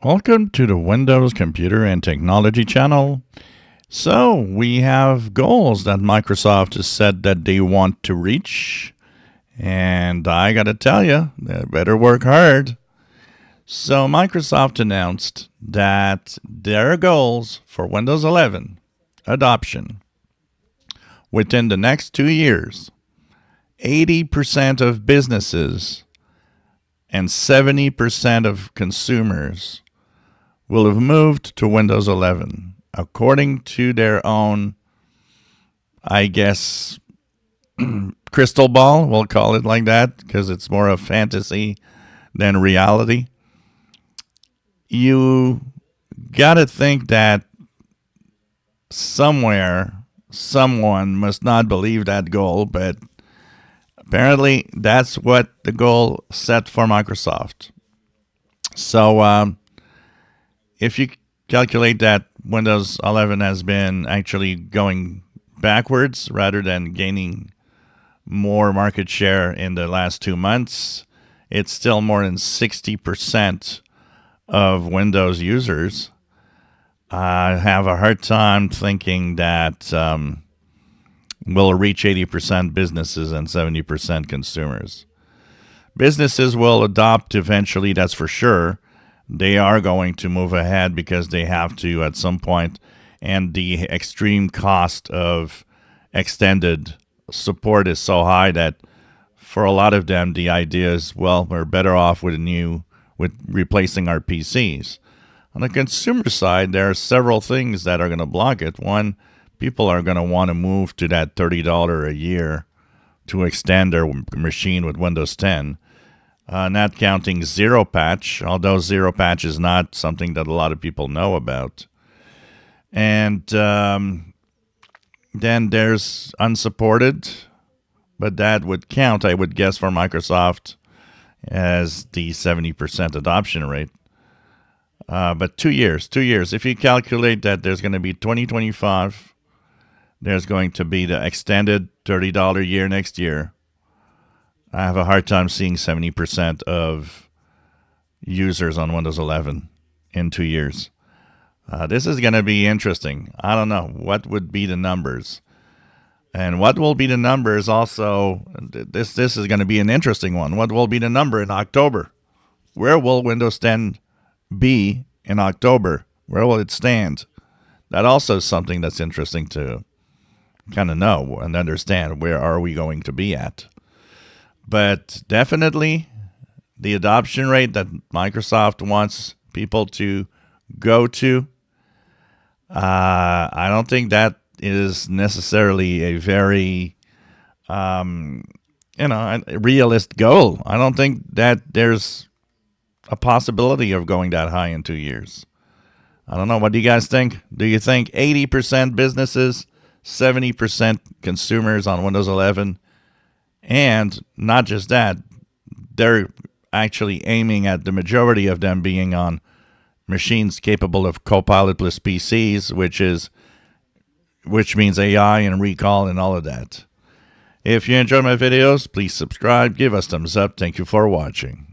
Welcome to the Windows Computer and Technology channel. So, we have goals that Microsoft has said that they want to reach. And I gotta tell you, they better work hard. So, Microsoft announced that their goals for Windows 11 adoption within the next 2 years, 80% of businesses and 70% of consumers will have moved to Windows 11, according to their own, I guess, crystal ball. We'll call it like that because it's more of fantasy than reality. You got to think that somewhere, someone must not believe that goal, but apparently that's what the goal set for Microsoft. So, if you calculate that Windows 11 has been actually going backwards rather than gaining more market share in the last 2 months, it's still more than 60% of Windows users. I have a hard time thinking that we'll reach 80% businesses and 70% consumers. Businesses will adopt eventually, that's for sure. They are going to move ahead because they have to at some point, and the extreme cost of extended support is so high that for a lot of them, the idea is, well, we're better off with replacing our PCs. On the consumer side, there are several things that are going to block it. One, people are going to want to move to that $30 a year to extend their machine with Windows 10. Not counting Zero Patch, although Zero Patch is not something that a lot of people know about. And then there's unsupported, but that would count, I would guess, for Microsoft as the 70% adoption rate. But 2 years. If you calculate that there's going to be 2025, there's going to be the extended $30 a year next year. I have a hard time seeing 70% of users on Windows 11 in 2 years. This is going to be interesting. I don't know. What would be the numbers? And what will be the numbers also? This is going to be an interesting one. What will be the number in October? Where will Windows 10 be in October? Where will it stand? That also is something that's interesting to kind of know and understand. Where are we going to be at? But definitely the adoption rate that Microsoft wants people to go to, I don't think that is necessarily a very, a realist goal. I don't think that there's a possibility of going that high in 2 years. I don't know. What do you guys think? Do you think 80% businesses, 70% consumers on Windows 11? And not just that, they're actually aiming at the majority of them being on machines capable of Copilot plus PCs, which means AI and recall and all of that. If you enjoy my videos, please subscribe, give us thumbs up. Thank you for watching.